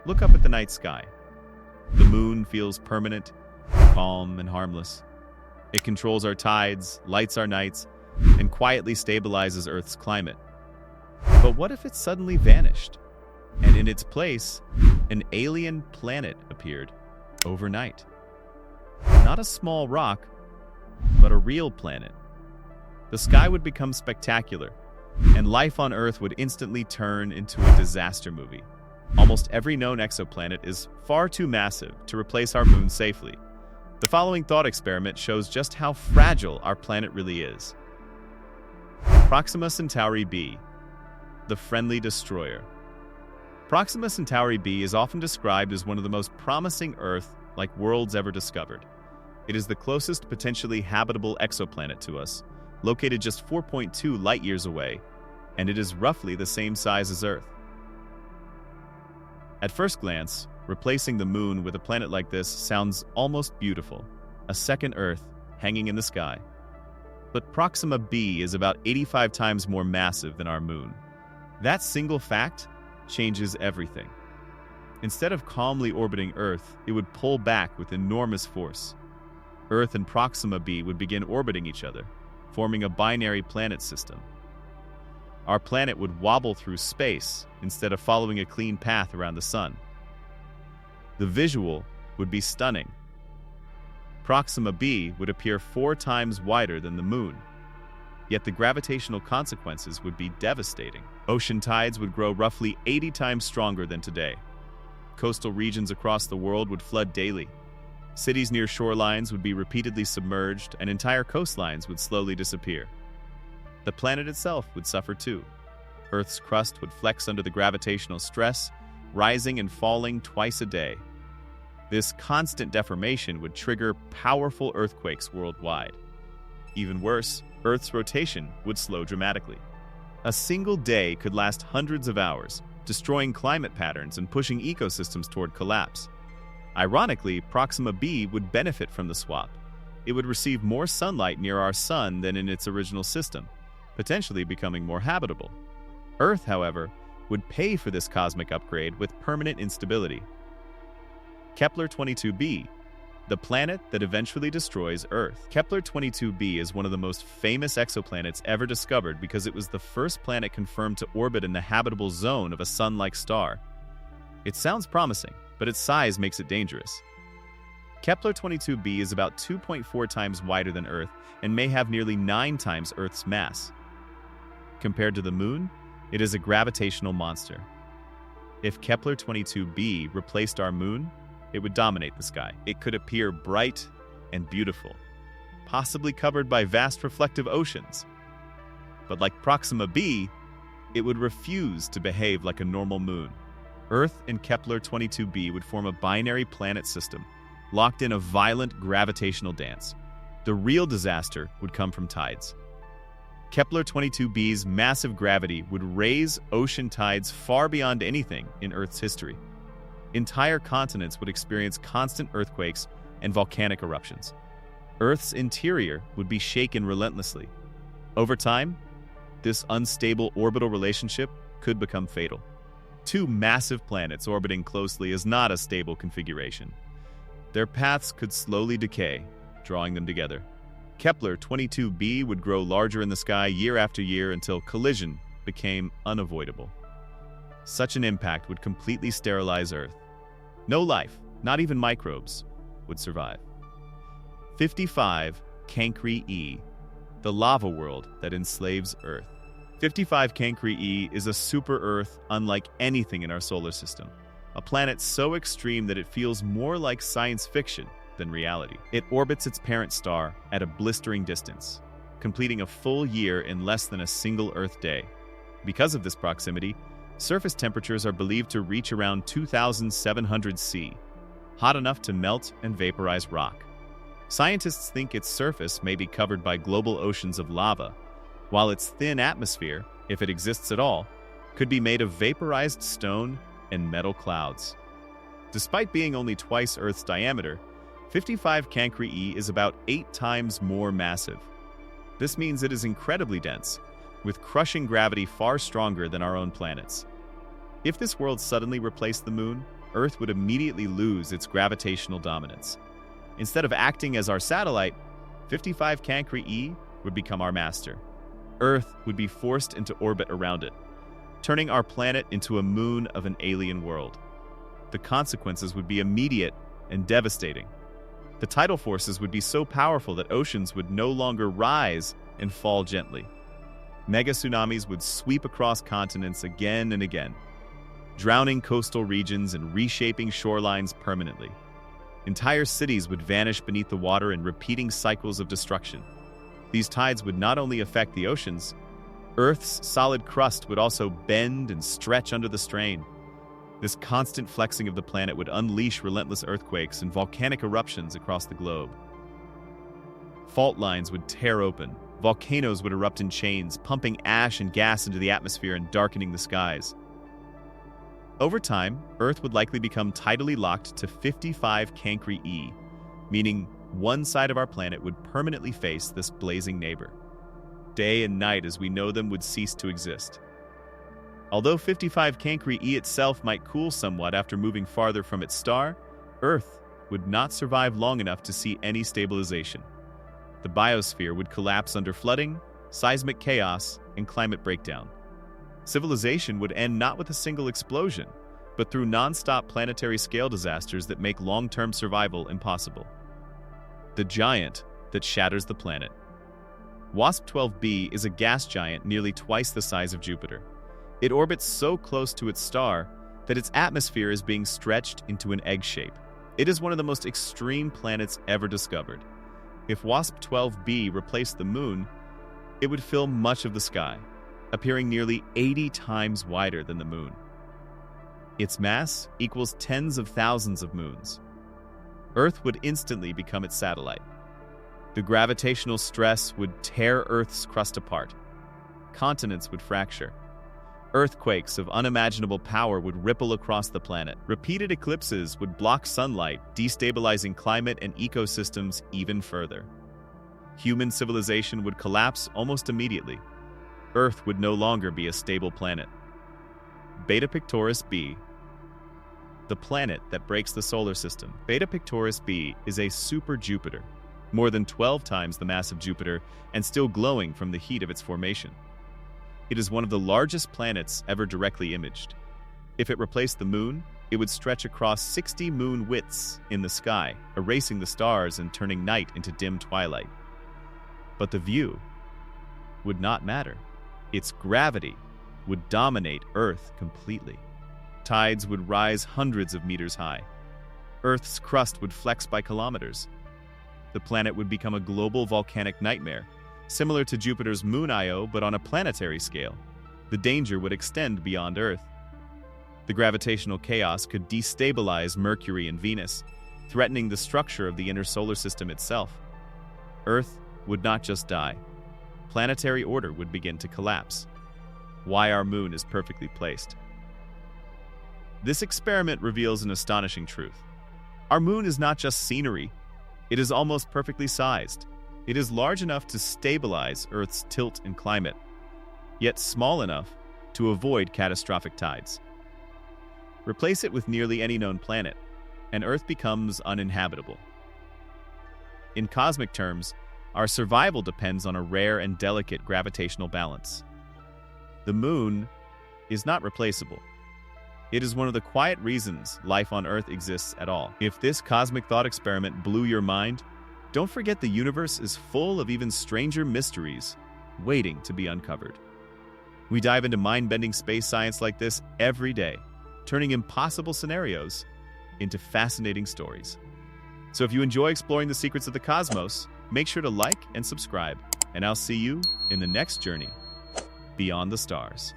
Look up at the night sky. The moon feels permanent, calm, and harmless. It controls our tides, lights our nights, and quietly stabilizes Earth's climate. But what if it suddenly vanished, and in its place, an alien planet appeared overnight? Not a small rock, but a real planet. The sky would become spectacular, and life on Earth would instantly turn into a disaster movie. Almost every known exoplanet is far too massive to replace our moon safely. The following thought experiment shows just how fragile our planet really is. Proxima Centauri b, the friendly destroyer. Proxima Centauri b is often described as one of the most promising Earth-like worlds ever discovered. It is the closest potentially habitable exoplanet to us, located just 4.2 light-years away, and it is roughly the same size as Earth. At first glance, replacing the moon with a planet like this sounds almost beautiful, a second Earth hanging in the sky. But Proxima b is about 85 times more massive than our moon. That single fact changes everything. Instead of calmly orbiting Earth, it would pull back with enormous force. Earth and Proxima b would begin orbiting each other, forming a binary planet system. Our planet would wobble through space instead of following a clean path around the sun. The visual would be stunning. Proxima b would appear 4 times wider than the moon, yet the gravitational consequences would be devastating. Ocean tides would grow roughly 80 times stronger than today. Coastal regions across the world would flood daily. Cities near shorelines would be repeatedly submerged, and entire coastlines would slowly disappear. The planet itself would suffer too. Earth's crust would flex under the gravitational stress, rising and falling twice a day. This constant deformation would trigger powerful earthquakes worldwide. Even worse, Earth's rotation would slow dramatically. A single day could last hundreds of hours, destroying climate patterns and pushing ecosystems toward collapse. Ironically, Proxima b would benefit from the swap. It would receive more sunlight near our sun than in its original system, potentially becoming more habitable. Earth, however, would pay for this cosmic upgrade with permanent instability. Kepler-22b, the planet that eventually destroys Earth. Kepler-22b is one of the most famous exoplanets ever discovered because it was the first planet confirmed to orbit in the habitable zone of a sun-like star. It sounds promising, but its size makes it dangerous. Kepler-22b is about 2.4 times wider than Earth and may have nearly 9 times Earth's mass. Compared to the Moon, it is a gravitational monster. If Kepler-22b replaced our Moon, it would dominate the sky. It could appear bright and beautiful, possibly covered by vast reflective oceans. But like Proxima b, it would refuse to behave like a normal moon. Earth and Kepler-22b would form a binary planet system, locked in a violent gravitational dance. The real disaster would come from tides. Kepler-22b's massive gravity would raise ocean tides far beyond anything in Earth's history. Entire continents would experience constant earthquakes and volcanic eruptions. Earth's interior would be shaken relentlessly. Over time, this unstable orbital relationship could become fatal. 2 massive planets orbiting closely is not a stable configuration. Their paths could slowly decay, drawing them together. Kepler-22b would grow larger in the sky year after year until collision became unavoidable. Such an impact would completely sterilize Earth. No life, not even microbes, would survive. 55 Cancri e, the lava world that enslaves Earth. 55 Cancri e is a super-Earth unlike anything in our solar system, a planet so extreme that it feels more like science fiction than reality. It orbits its parent star at a blistering distance, completing a full year in less than a single Earth day. Because of this proximity, surface temperatures are believed to reach around 2,700 C, hot enough to melt and vaporize rock. Scientists think its surface may be covered by global oceans of lava, while its thin atmosphere, if it exists at all, could be made of vaporized stone and metal clouds. Despite being only twice Earth's diameter, 55 Cancri e is about 8 times more massive. This means it is incredibly dense, with crushing gravity far stronger than our own planets. If this world suddenly replaced the Moon, Earth would immediately lose its gravitational dominance. Instead of acting as our satellite, 55 Cancri E would become our master. Earth would be forced into orbit around it, turning our planet into a moon of an alien world. The consequences would be immediate and devastating. The tidal forces would be so powerful that oceans would no longer rise and fall gently. Mega tsunamis would sweep across continents again and again, drowning coastal regions and reshaping shorelines permanently. Entire cities would vanish beneath the water in repeating cycles of destruction. These tides would not only affect the oceans, Earth's solid crust would also bend and stretch under the strain. This constant flexing of the planet would unleash relentless earthquakes and volcanic eruptions across the globe. Fault lines would tear open, volcanoes would erupt in chains, pumping ash and gas into the atmosphere and darkening the skies. Over time, Earth would likely become tidally locked to 55 Cancri E, meaning one side of our planet would permanently face this blazing neighbor. Day and night as we know them would cease to exist. Although 55 Cancri E itself might cool somewhat after moving farther from its star, Earth would not survive long enough to see any stabilization. The biosphere would collapse under flooding, seismic chaos, and climate breakdown. Civilization would end not with a single explosion, but through nonstop planetary scale disasters that make long-term survival impossible. The giant that shatters the planet. WASP-12b is a gas giant nearly twice the size of Jupiter. It orbits so close to its star that its atmosphere is being stretched into an egg shape. It is one of the most extreme planets ever discovered. If WASP-12b replaced the Moon, it would fill much of the sky, appearing nearly 80 times wider than the Moon. Its mass equals tens of thousands of moons. Earth would instantly become its satellite. The gravitational stress would tear Earth's crust apart. Continents would fracture. Earthquakes of unimaginable power would ripple across the planet. Repeated eclipses would block sunlight, destabilizing climate and ecosystems even further. Human civilization would collapse almost immediately. Earth would no longer be a stable planet. Beta Pictoris b, the planet that breaks the solar system. Beta Pictoris b is a super Jupiter, more than 12 times the mass of Jupiter and still glowing from the heat of its formation. It is one of the largest planets ever directly imaged. If it replaced the Moon, it would stretch across 60 moon widths in the sky, erasing the stars and turning night into dim twilight. But the view would not matter. Its gravity would dominate Earth completely. Tides would rise hundreds of meters high. Earth's crust would flex by kilometers. The planet would become a global volcanic nightmare, similar to Jupiter's Moon Io, but on a planetary scale. The danger would extend beyond Earth. The gravitational chaos could destabilize Mercury and Venus, threatening the structure of the inner solar system itself. Earth would not just die. Planetary order would begin to collapse. Why our moon is perfectly placed. This experiment reveals an astonishing truth. Our moon is not just scenery. It is almost perfectly sized. It is large enough to stabilize Earth's tilt and climate, yet small enough to avoid catastrophic tides. Replace it with nearly any known planet, and Earth becomes uninhabitable. In cosmic terms, our survival depends on a rare and delicate gravitational balance. The Moon is not replaceable. It is one of the quiet reasons life on Earth exists at all. If this cosmic thought experiment blew your mind, don't forget the universe is full of even stranger mysteries waiting to be uncovered. We dive into mind-bending space science like this every day, turning impossible scenarios into fascinating stories. So if you enjoy exploring the secrets of the cosmos, make sure to like and subscribe, and I'll see you in the next journey beyond the stars.